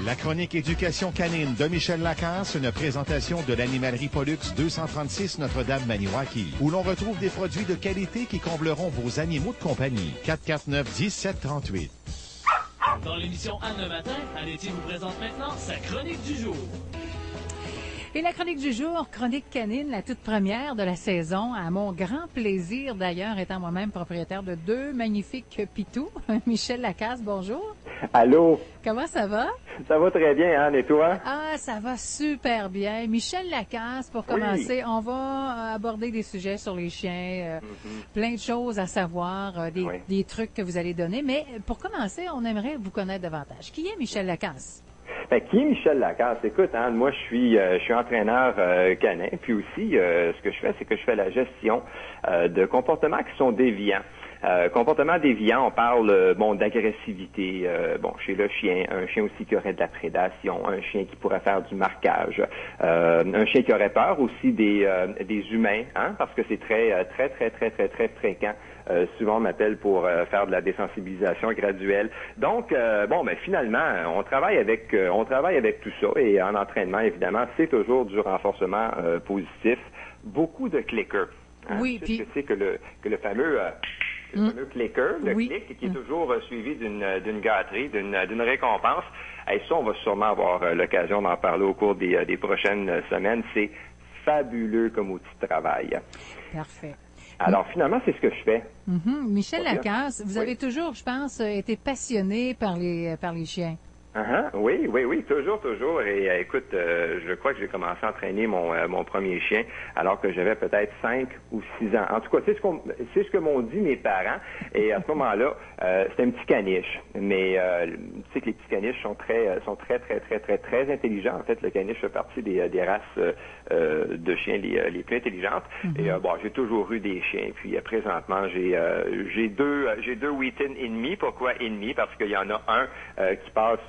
La chronique Éducation canine de Michel Lacasse, une présentation de l'animalerie Pollux 236 Notre-Dame-Maniwaki, où l'on retrouve des produits de qualité qui combleront vos animaux de compagnie. 449-1738. Dans l'émission Anne le matin, Annetti vous présente maintenant sa chronique du jour. Et la chronique du jour, chronique canine, la toute première de la saison, à mon grand plaisir d'ailleurs, étant moi-même propriétaire de 2 magnifiques pitous. Michel Lacasse, bonjour. Allô? Comment ça va? Ça va très bien, Anne, et toi? Ah, ça va super bien. Michel Lacasse, pour commencer, on va aborder des sujets sur les chiens, plein de choses à savoir, des trucs que vous allez donner. Mais pour commencer, on aimerait vous connaître davantage. Qui est Michel Lacasse? Qui est Michel Lacasse? Écoute, Anne, moi, je suis entraîneur canin, puis aussi, ce que je fais, c'est que je fais la gestion de comportements qui sont déviants. Comportement déviant, on parle d'agressivité, chez le chien, un chien aussi qui aurait de la prédation, un chien qui pourrait faire du marquage, un chien qui aurait peur aussi des humains, hein, parce que c'est très fréquent. Souvent, on m'appelle pour faire de la désensibilisation graduelle. Donc, finalement, on travaille avec tout ça, et en entraînement, évidemment, c'est toujours du renforcement positif, beaucoup de clickers. Hein? Oui, puis c'est que le fameux le fameux clicker, clic, qui est toujours suivi d'une gâterie, d'une récompense. Et ça, on va sûrement avoir l'occasion d'en parler au cours des prochaines semaines. C'est fabuleux comme outil de travail. Parfait. Alors, finalement, c'est ce que je fais. Michel Lacasse, vous avez toujours, je pense, été passionné par les chiens. Oui, toujours. Et écoute, je crois que j'ai commencé à entraîner mon premier chien alors que j'avais peut-être 5 ou 6 ans. En tout cas, c'est ce que m'ont dit mes parents. Et à ce moment-là, c'était un petit caniche. Mais tu sais que les petits caniches sont très intelligents. En fait, le caniche fait partie des races de chiens les plus intelligentes. Et j'ai toujours eu des chiens. Puis présentement, j'ai deux Wheaton ennemis. Pourquoi ennemis? Parce qu'il y en a un qui passe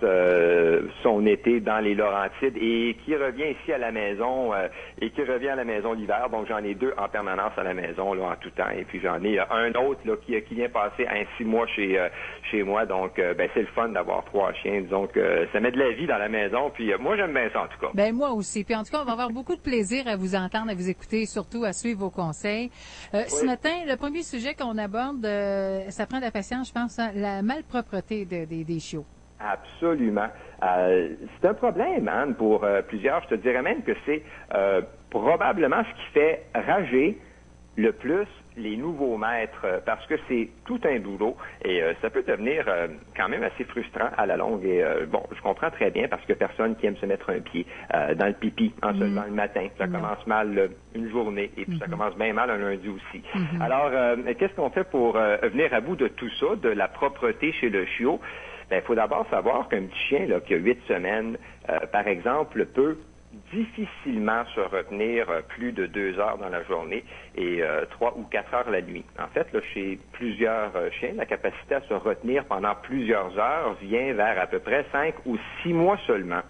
son été dans les Laurentides et qui revient ici à la maison l'hiver. Donc j'en ai 2 en permanence à la maison là en tout temps. Et puis j'en ai un autre là qui vient passer 6 mois chez moi. Donc c'est le fun d'avoir 3 chiens. Disons que ça met de la vie dans la maison. Puis moi j'aime bien ça en tout cas. Ben moi aussi. Puis en tout cas on va avoir beaucoup de plaisir à vous entendre, à vous écouter, surtout à suivre vos conseils. Ce matin, le premier sujet qu'on aborde, ça prend de la patience, je pense, hein, la malpropreté des chiots. Absolument. C'est un problème, Anne, pour plusieurs. Je te dirais même que c'est probablement ce qui fait rager le plus les nouveaux maîtres, parce que c'est tout un boulot et ça peut devenir quand même assez frustrant à la longue. Et je comprends très bien parce que personne qui aime se mettre un pied dans le pipi en se levant le matin. Ça commence mal une journée et puis ça commence bien mal un lundi aussi. Alors, qu'est-ce qu'on fait pour venir à bout de tout ça, de la propreté chez le chiot? Il faut d'abord savoir qu'un petit chien là, qui a 8 semaines, par exemple, peut difficilement se retenir plus de 2 heures dans la journée et 3 ou 4 heures la nuit. En fait, là, chez plusieurs chiens, la capacité à se retenir pendant plusieurs heures vient vers à peu près 5 ou 6 mois seulement.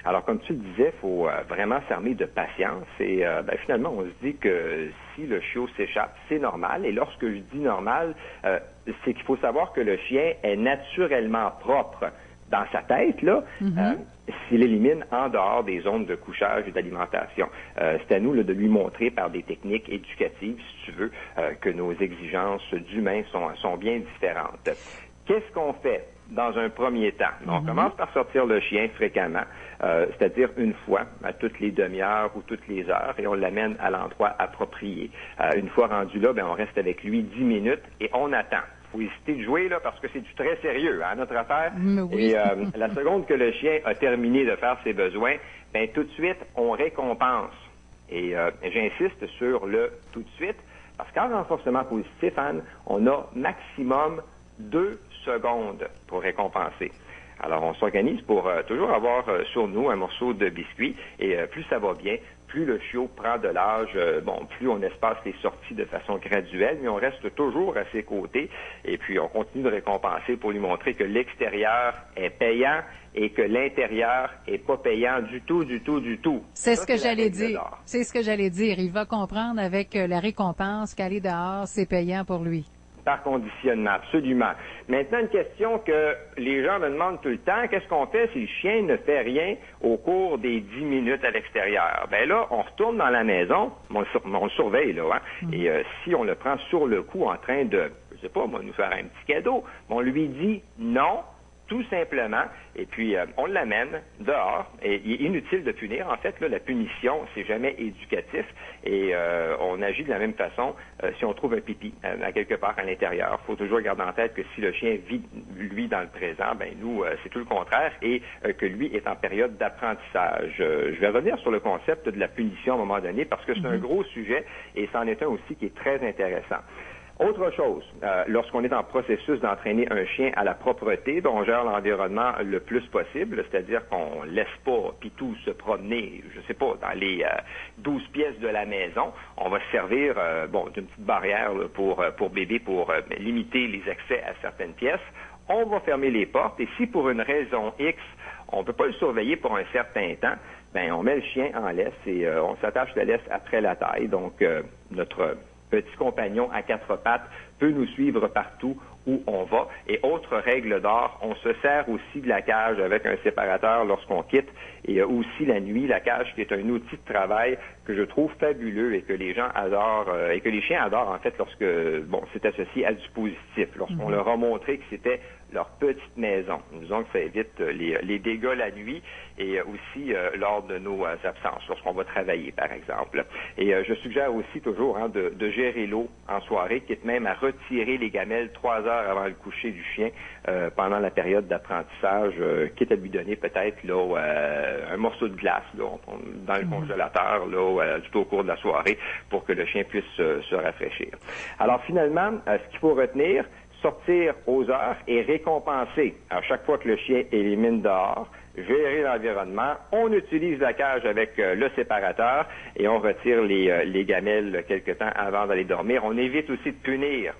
Alors, comme tu le disais, il faut vraiment s'armer de patience et finalement, on se dit que si le chiot s'échappe, c'est normal. Et lorsque je dis normal, c'est qu'il faut savoir que le chien est naturellement propre dans sa tête, là, s'il élimine en dehors des zones de couchage et d'alimentation. C'est à nous là, de lui montrer par des techniques éducatives, si tu veux, que nos exigences d'humains sont bien différentes. Qu'est-ce qu'on fait dans un premier temps? On commence par sortir le chien fréquemment, c'est-à-dire une fois à toutes les demi-heures ou toutes les heures, et on l'amène à l'endroit approprié. Une fois rendu là, on reste avec lui 10 minutes et on attend. Faut hésiter de jouer là parce que c'est du très sérieux, hein, notre affaire. Oui. Et la seconde que le chien a terminé de faire ses besoins, tout de suite on récompense. Et j'insiste sur le tout de suite parce qu'en renforcement positif, Anne, on a maximum 2 secondes pour récompenser. Alors, on s'organise pour toujours avoir sur nous un morceau de biscuit et plus ça va bien, plus le chiot prend de l'âge, plus on espace les sorties de façon graduelle, mais on reste toujours à ses côtés et puis on continue de récompenser pour lui montrer que l'extérieur est payant et que l'intérieur est pas payant du tout. C'est ce que j'allais dire. C'est ce que j'allais dire. Il va comprendre avec la récompense qu'aller dehors, c'est payant pour lui. par conditionnement, absolument. Maintenant, une question que les gens me demandent tout le temps, qu'est-ce qu'on fait si le chien ne fait rien au cours des 10 minutes à l'extérieur? Ben là, on retourne dans la maison, on le surveille, là, hein, et si on le prend sur le coup en train de, je sais pas, moi, nous faire un petit cadeau, on lui dit non, tout simplement, et puis on l'amène dehors, et il est inutile de punir. En fait, là, la punition, c'est jamais éducatif, et on agit de la même façon si on trouve un pipi à quelque part à l'intérieur. Il faut toujours garder en tête que si le chien vit, lui, dans le présent, ben nous, c'est tout le contraire, et que lui est en période d'apprentissage. Je vais revenir sur le concept de la punition à un moment donné, parce que c'est un gros sujet, et c'en est un aussi qui est très intéressant. Autre chose, lorsqu'on est en processus d'entraîner un chien à la propreté, on gère l'environnement le plus possible, c'est-à-dire qu'on laisse pas Pitou se promener, je sais pas, dans les 12 pièces de la maison. On va se servir d'une petite barrière là, pour bébé pour limiter les accès à certaines pièces. On va fermer les portes et si pour une raison X, on peut pas le surveiller pour un certain temps, ben on met le chien en laisse et on s'attache la laisse après la taille. Donc notre petit compagnon à 4 pattes peut nous suivre partout où on va. Et autre règle d'or, on se sert aussi de la cage avec un séparateur lorsqu'on quitte et aussi la nuit, la cage qui est un outil de travail que je trouve fabuleux et que les gens adorent et que les chiens adorent en fait lorsque c'est associé à du positif. Lorsqu'on leur a montré que c'était leur petite maison. Disons que ça évite les dégâts la nuit et aussi lors de nos absences, lorsqu'on va travailler, par exemple. Et je suggère aussi toujours de gérer l'eau en soirée, quitte même à retirer les gamelles 3 heures avant le coucher du chien pendant la période d'apprentissage, quitte à lui donner peut-être un morceau de glace dans le congélateur tout au cours de la soirée pour que le chien puisse se rafraîchir. Alors finalement, ce qu'il faut retenir, sortir aux heures et récompenser à chaque fois que le chien élimine dehors, gérer l'environnement, on utilise la cage avec le séparateur et on retire les gamelles quelque temps avant d'aller dormir. On évite aussi de punir.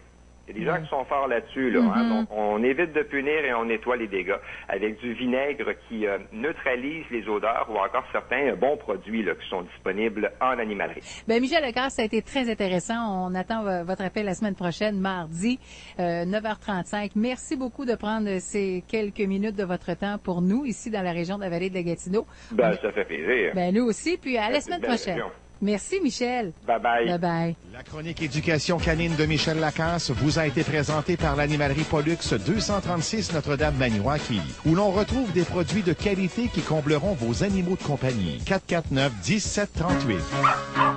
Il y a des gens qui sont forts là-dessus, donc on évite de punir et on nettoie les dégâts avec du vinaigre qui neutralise les odeurs ou encore certains bons produits qui sont disponibles en animalerie. Ben Michel Lecœur, ça a été très intéressant. On attend votre appel la semaine prochaine, mardi, 9h35. Merci beaucoup de prendre ces quelques minutes de votre temps pour nous, ici dans la région de la vallée de la Gatineau. Ça fait plaisir. Ben nous aussi, puis à la semaine prochaine. Région. Merci, Michel. Bye-bye. Bye-bye. La chronique éducation canine de Michel Lacasse vous a été présentée par l'animalerie Pollux 236 Notre-Dame-Maniwaki, où l'on retrouve des produits de qualité qui combleront vos animaux de compagnie. 449-1738.